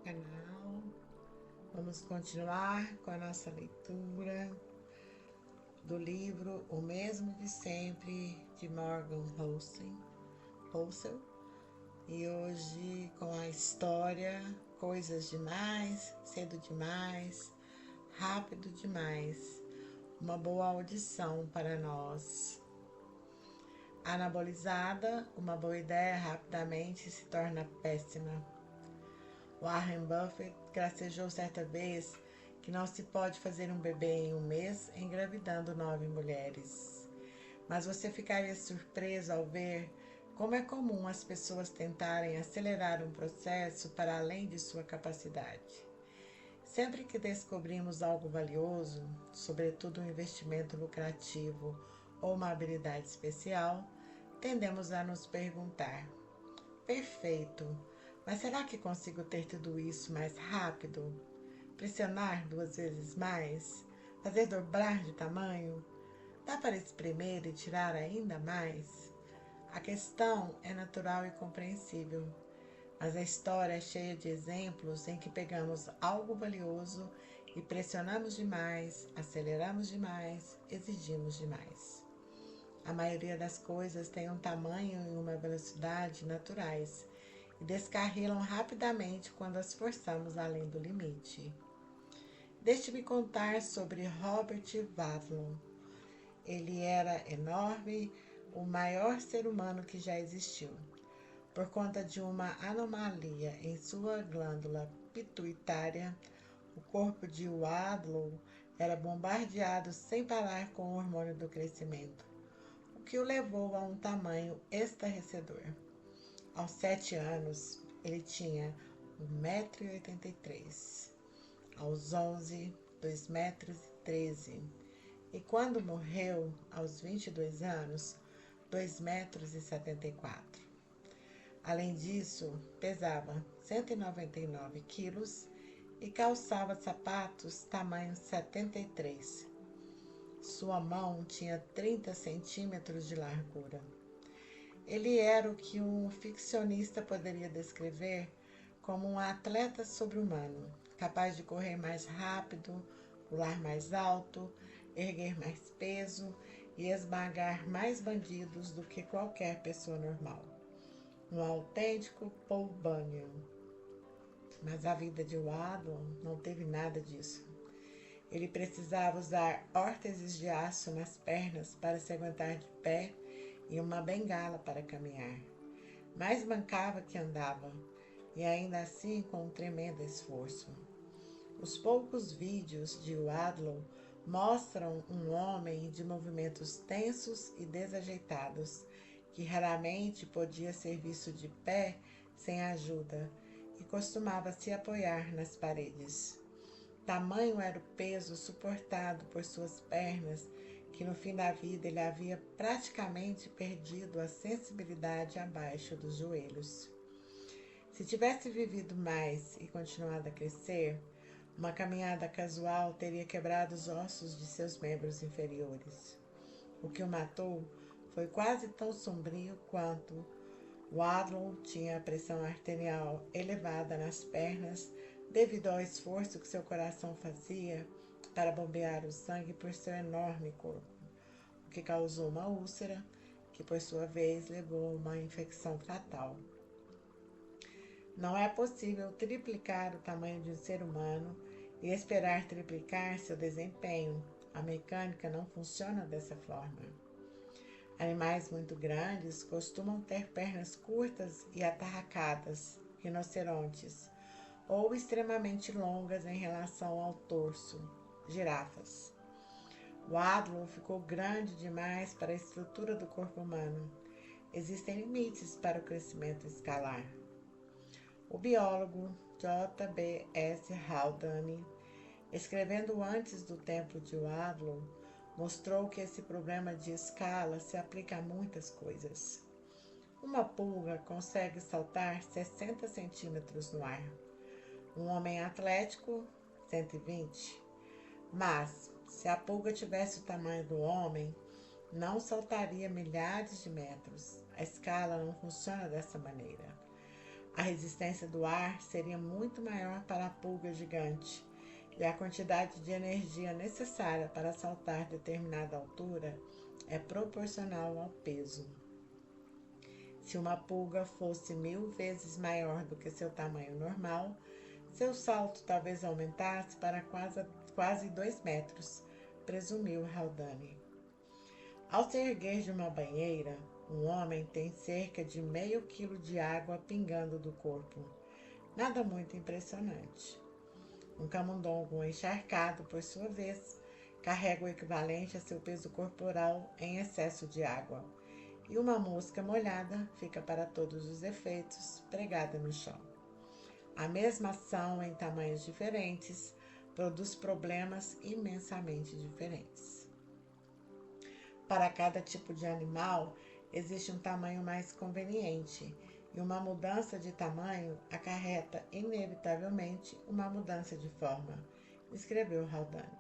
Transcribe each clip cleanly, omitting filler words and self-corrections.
canal. Vamos continuar com a nossa leitura do livro O Mesmo de Sempre, de Morgan Housel. E hoje com a história Coisas Demais, Cedo Demais, Rápido Demais. Uma boa audição para nós. Anabolizada, uma boa ideia rapidamente se torna péssima. Warren Buffett gracejou certa vez que não se pode fazer um bebê em um mês engravidando 9 mulheres. Mas você ficaria surpreso ao ver como é comum as pessoas tentarem acelerar um processo para além de sua capacidade. Sempre que descobrimos algo valioso, sobretudo um investimento lucrativo ou uma habilidade especial, tendemos a nos perguntar: perfeito, mas será que consigo ter tudo isso mais rápido? Pressionar 2 vezes mais? Fazer dobrar de tamanho? Dá para espremer e tirar ainda mais? A questão é natural e compreensível, mas a história é cheia de exemplos em que pegamos algo valioso e pressionamos demais, aceleramos demais, exigimos demais. A maioria das coisas tem um tamanho e uma velocidade naturais e descarrilam rapidamente quando as forçamos além do limite. Deixe-me contar sobre Robert Vavlon. Ele era enorme, o maior ser humano que já existiu. Por conta de uma anomalia em sua glândula pituitária, o corpo de Wadlow era bombardeado sem parar com o hormônio do crescimento, o que o levou a um tamanho estarrecedor. Aos 7 anos, ele tinha 1,83 m. Aos 11, 2,13 m. E quando morreu, aos 22 anos, 2,74 m. Além disso, pesava 199 quilos e calçava sapatos tamanho 73. Sua mão tinha 30 centímetros de largura. Ele era o que um ficcionista poderia descrever como um atleta sobre-humano, capaz de correr mais rápido, pular mais alto, erguer mais peso e esmagar mais bandidos do que qualquer pessoa normal. Um autêntico Paul Bunyan. Mas a vida de Wadlow não teve nada disso. Ele precisava usar órteses de aço nas pernas para se aguentar de pé e uma bengala para caminhar. Mais mancava que andava, e ainda assim com um tremendo esforço. Os poucos vídeos de Wadlow mostram um homem de movimentos tensos e desajeitados, que raramente podia ser visto de pé sem ajuda e costumava se apoiar nas paredes. Tamanho era o peso suportado por suas pernas que no fim da vida ele havia praticamente perdido a sensibilidade abaixo dos joelhos. Se tivesse vivido mais e continuado a crescer, uma caminhada casual teria quebrado os ossos de seus membros inferiores. O que o matou foi quase tão sombrio quanto Wadlow tinha a pressão arterial elevada nas pernas devido ao esforço que seu coração fazia para bombear o sangue por seu enorme corpo, o que causou uma úlcera, que por sua vez levou a uma infecção fatal. Não é possível triplicar o tamanho de um ser humano e esperar triplicar seu desempenho. A mecânica não funciona dessa forma. Animais muito grandes costumam ter pernas curtas e atarracadas, rinocerontes, ou extremamente longas em relação ao torso, girafas. Wadlow ficou grande demais para a estrutura do corpo humano. Existem limites para o crescimento escalar. O biólogo J. B. S. Haldane, escrevendo antes do tempo de Wadlow, mostrou que esse problema de escala se aplica a muitas coisas. Uma pulga consegue saltar 60 centímetros no ar. Um homem atlético, 120. Mas, se a pulga tivesse o tamanho do homem, não saltaria milhares de metros. A escala não funciona dessa maneira. A resistência do ar seria muito maior para a pulga gigante, e a quantidade de energia necessária para saltar determinada altura é proporcional ao peso. Se uma pulga fosse 1000 vezes maior do que seu tamanho normal, seu salto talvez aumentasse para quase 2 metros, presumiu Haldane. Ao se erguer de uma banheira, um homem tem cerca de meio quilo de água pingando do corpo. Nada muito impressionante. Um camundongo encharcado, por sua vez, carrega o equivalente a seu peso corporal em excesso de água. E uma mosca molhada fica, para todos os efeitos, pregada no chão. A mesma ação, em tamanhos diferentes, produz problemas imensamente diferentes. Para cada tipo de animal, existe um tamanho mais conveniente, e uma mudança de tamanho acarreta inevitavelmente uma mudança de forma, escreveu Haldane.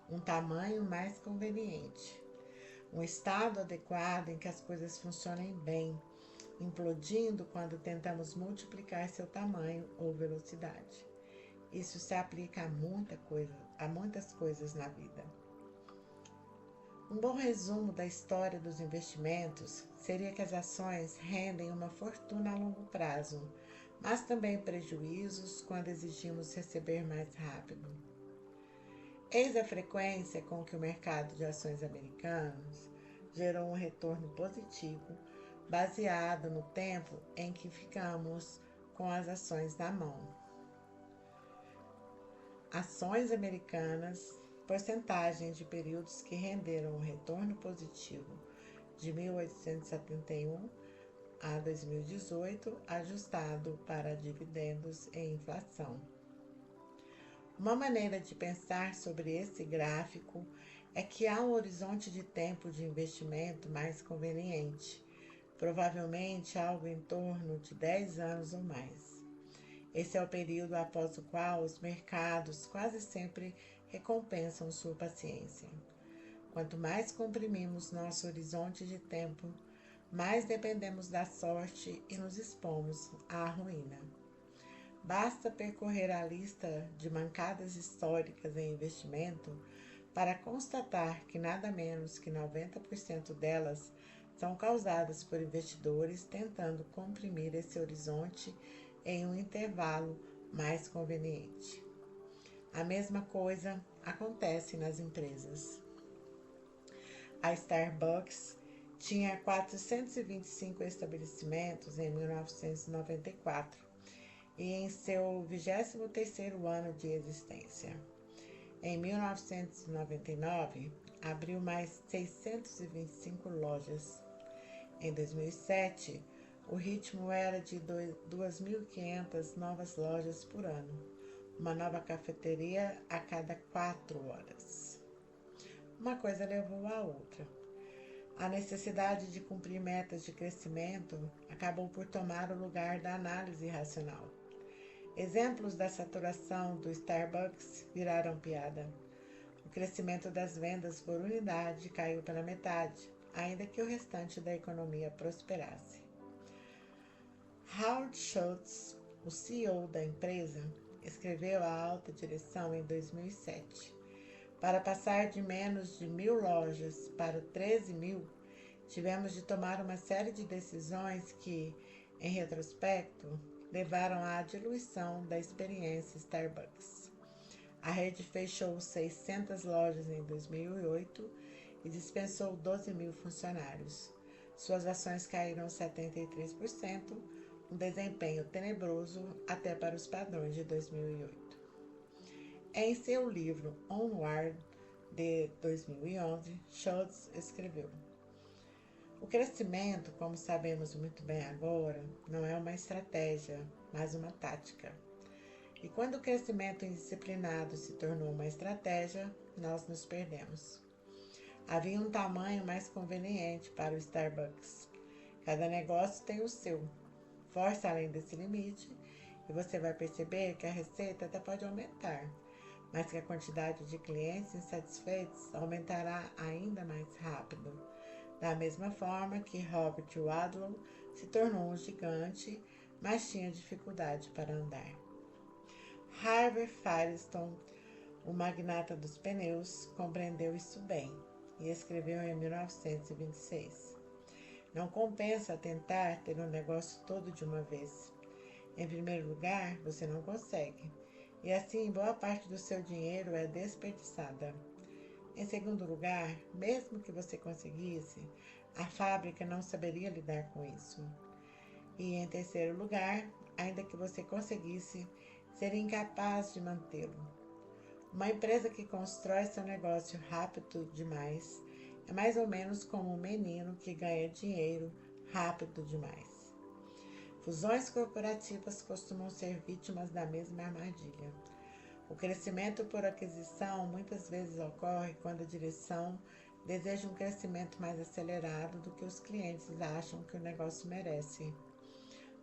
Um tamanho mais conveniente. Um estado adequado em que as coisas funcionem bem, implodindo quando tentamos multiplicar seu tamanho ou velocidade. Isso se aplica a muitas coisas na vida. Um bom resumo da história dos investimentos seria que as ações rendem uma fortuna a longo prazo, mas também prejuízos quando exigimos receber mais rápido. Eis a frequência com que o mercado de ações americanos gerou um retorno positivo baseado no tempo em que ficamos com as ações na mão. Ações americanas, porcentagem de períodos que renderam um retorno positivo de 1871 a 2018, ajustado para dividendos e inflação. Uma maneira de pensar sobre esse gráfico é que há um horizonte de tempo de investimento mais conveniente, provavelmente algo em torno de 10 anos ou mais. Esse é o período após o qual os mercados quase sempre recompensam sua paciência. Quanto mais comprimimos nosso horizonte de tempo, mais dependemos da sorte e nos expomos à ruína. Basta percorrer a lista de mancadas históricas em investimento para constatar que nada menos que 90% delas são causadas por investidores tentando comprimir esse horizonte em um intervalo mais conveniente. A mesma coisa acontece nas empresas. A Starbucks tinha 425 estabelecimentos em 1994 e em seu 23º ano de existência. Em 1999, abriu mais 625 lojas. Em 2007, o ritmo era de 2.500 novas lojas por ano, uma nova cafeteria a cada 4 horas. Uma coisa levou à outra. A necessidade de cumprir metas de crescimento acabou por tomar o lugar da análise racional. Exemplos da saturação do Starbucks viraram piada. O crescimento das vendas por unidade caiu pela metade, ainda que o restante da economia prosperasse. Howard Schultz, o CEO da empresa, escreveu à alta direção em 2007. Para passar de menos de 1.000 lojas para 13.000, tivemos de tomar uma série de decisões que, em retrospecto, levaram à diluição da experiência Starbucks. A rede fechou 600 lojas em 2008 e dispensou 12.000 funcionários. Suas ações caíram 73%, um desempenho tenebroso até para os padrões de 2008. Em seu livro Onward, de 2011, Schultz escreveu: o crescimento, como sabemos muito bem agora, não é uma estratégia, mas uma tática. E quando o crescimento indisciplinado se tornou uma estratégia, nós nos perdemos. Havia um tamanho mais conveniente para o Starbucks. Cada negócio tem o seu. Força além desse limite e você vai perceber que a receita até pode aumentar, mas que a quantidade de clientes insatisfeitos aumentará ainda mais rápido. Da mesma forma que Robert Wadlow se tornou um gigante, mas tinha dificuldade para andar. Harvey Firestone, o magnata dos pneus, compreendeu isso bem e escreveu em 1926: Não compensa tentar ter um negócio todo de uma vez. Em primeiro lugar, você não consegue, e assim boa parte do seu dinheiro é desperdiçada. Em segundo lugar, mesmo que você conseguisse, a fábrica não saberia lidar com isso. E em terceiro lugar, ainda que você conseguisse, seria incapaz de mantê-lo. Uma empresa que constrói seu negócio rápido demais é mais ou menos como um menino que ganha dinheiro rápido demais. Fusões corporativas costumam ser vítimas da mesma armadilha. O crescimento por aquisição muitas vezes ocorre quando a direção deseja um crescimento mais acelerado do que os clientes acham que o negócio merece.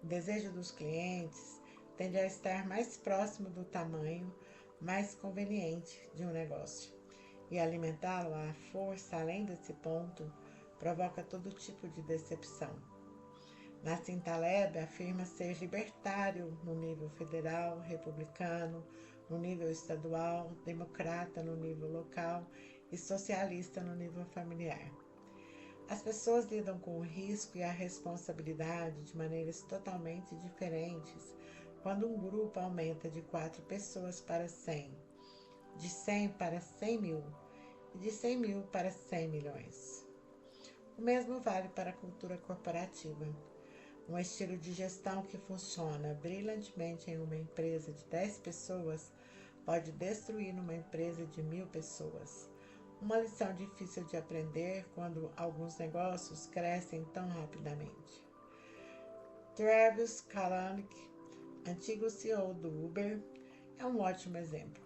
O desejo dos clientes tende a estar mais próximo do tamanho mais conveniente de um negócio, e alimentá-lo à força além desse ponto provoca todo tipo de decepção. Nassim Taleb afirma ser libertário no nível federal, republicano no nível estadual, democrata no nível local e socialista no nível familiar. As pessoas lidam com o risco e a responsabilidade de maneiras totalmente diferentes quando um grupo aumenta de 4 pessoas para 100, de 100 para 100 mil e de 100 mil para 100 milhões. O mesmo vale para a cultura corporativa. Um estilo de gestão que funciona brilhantemente em uma empresa de 10 pessoas pode destruir uma empresa de 1000 pessoas. Uma lição difícil de aprender quando alguns negócios crescem tão rapidamente. Travis Kalanick, antigo CEO do Uber, é um ótimo exemplo.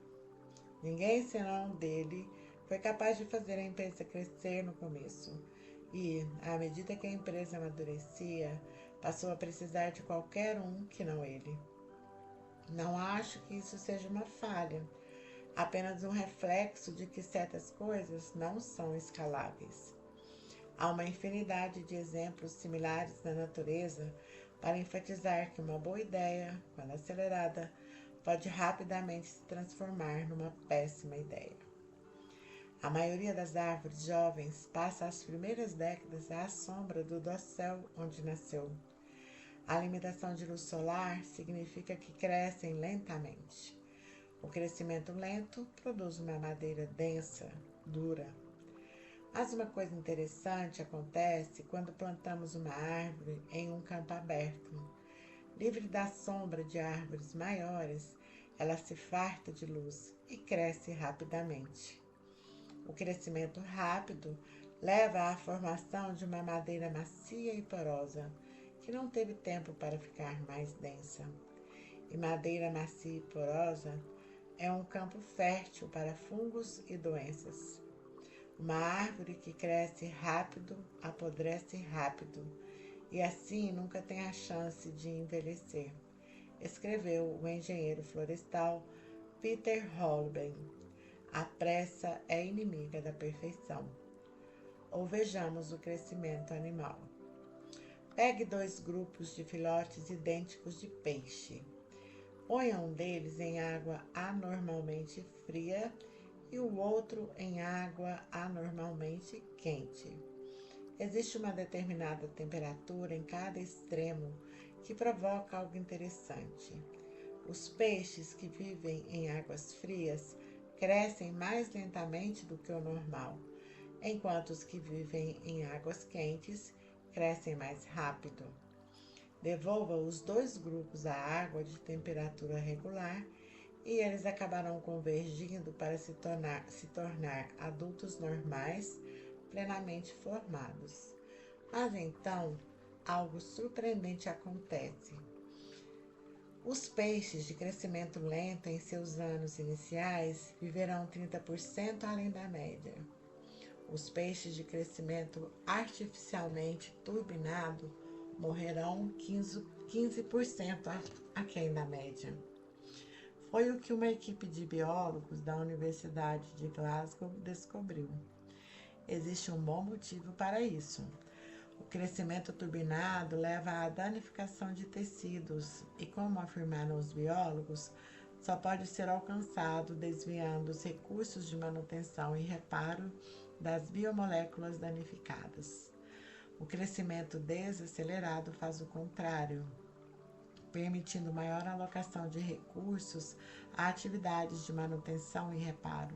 Ninguém senão dele foi capaz de fazer a empresa crescer no começo e, à medida que a empresa amadurecia, passou a precisar de qualquer um que não ele. Não acho que isso seja uma falha, apenas um reflexo de que certas coisas não são escaláveis. Há uma infinidade de exemplos similares na natureza para enfatizar que uma boa ideia, quando acelerada, pode rapidamente se transformar numa péssima ideia. A maioria das árvores jovens passa as primeiras décadas à sombra do dossel onde nasceu. A limitação de luz solar significa que crescem lentamente. O crescimento lento produz uma madeira densa, dura. Mas uma coisa interessante acontece quando plantamos uma árvore em um campo aberto. Livre da sombra de árvores maiores, ela se farta de luz e cresce rapidamente. O crescimento rápido leva à formação de uma madeira macia e porosa, que não teve tempo para ficar mais densa. E madeira macia e porosa é um campo fértil para fungos e doenças. Uma árvore que cresce rápido apodrece rápido e assim nunca tem a chance de envelhecer, escreveu o engenheiro florestal Peter Holbein. A pressa é inimiga da perfeição. Ou vejamos o crescimento animal. Pegue 2 grupos de filhotes idênticos de peixe. Ponha um deles em água anormalmente fria e o outro em água anormalmente quente. Existe uma determinada temperatura em cada extremo que provoca algo interessante. Os peixes que vivem em águas frias crescem mais lentamente do que o normal, enquanto os que vivem em águas quentes crescem mais rápido. Devolva os 2 grupos à água de temperatura regular e eles acabarão convergindo para se tornar adultos normais, plenamente formados. Mas então, algo surpreendente acontece. Os peixes de crescimento lento em seus anos iniciais viverão 30% além da média. Os peixes de crescimento artificialmente turbinado morrerão 15% aquém da média. Foi o que uma equipe de biólogos da Universidade de Glasgow descobriu. Existe um bom motivo para isso. O crescimento turbinado leva à danificação de tecidos e, como afirmaram os biólogos, só pode ser alcançado desviando os recursos de manutenção e reparo das biomoléculas danificadas. O crescimento desacelerado faz o contrário, permitindo maior alocação de recursos a atividades de manutenção e reparo.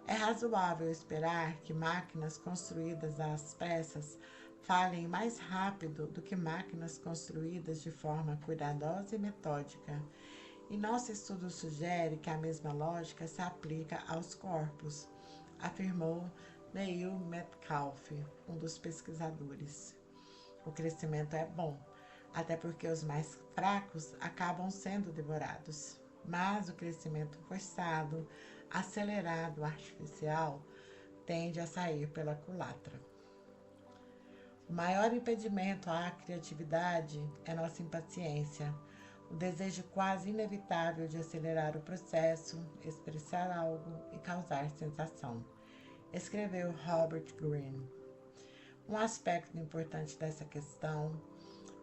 É razoável esperar que máquinas construídas às pressas falhem mais rápido do que máquinas construídas de forma cuidadosa e metódica, e nosso estudo sugere que a mesma lógica se aplica aos corpos, afirmou Neil Metcalf, um dos pesquisadores. O crescimento é bom, até porque os mais fracos acabam sendo devorados, mas o crescimento forçado, acelerado, artificial, tende a sair pela culatra. O maior impedimento à criatividade é nossa impaciência, o desejo quase inevitável de acelerar o processo, expressar algo e causar sensação, escreveu Robert Greene. Um aspecto importante dessa questão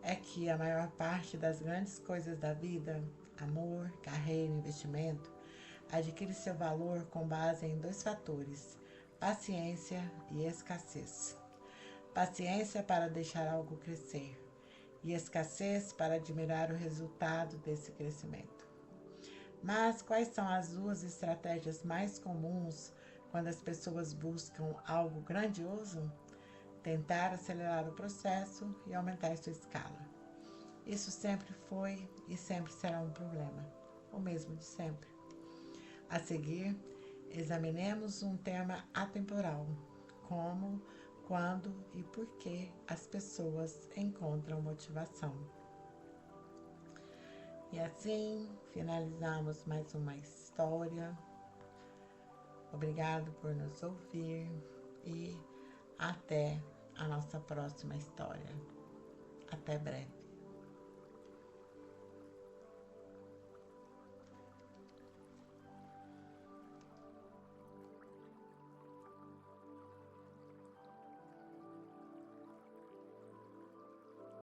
é que a maior parte das grandes coisas da vida, amor, carreira, investimento, adquire seu valor com base em dois fatores: paciência e escassez. Paciência para deixar algo crescer e escassez para admirar o resultado desse crescimento. Mas quais são as duas estratégias mais comuns quando as pessoas buscam algo grandioso? Tentar acelerar o processo e aumentar sua escala. Isso sempre foi e sempre será um problema, o mesmo de sempre. A seguir, examinemos um tema atemporal, como, quando e por que as pessoas encontram motivação. E assim, finalizamos mais uma história. Obrigado por nos ouvir e até a nossa próxima história. Até breve.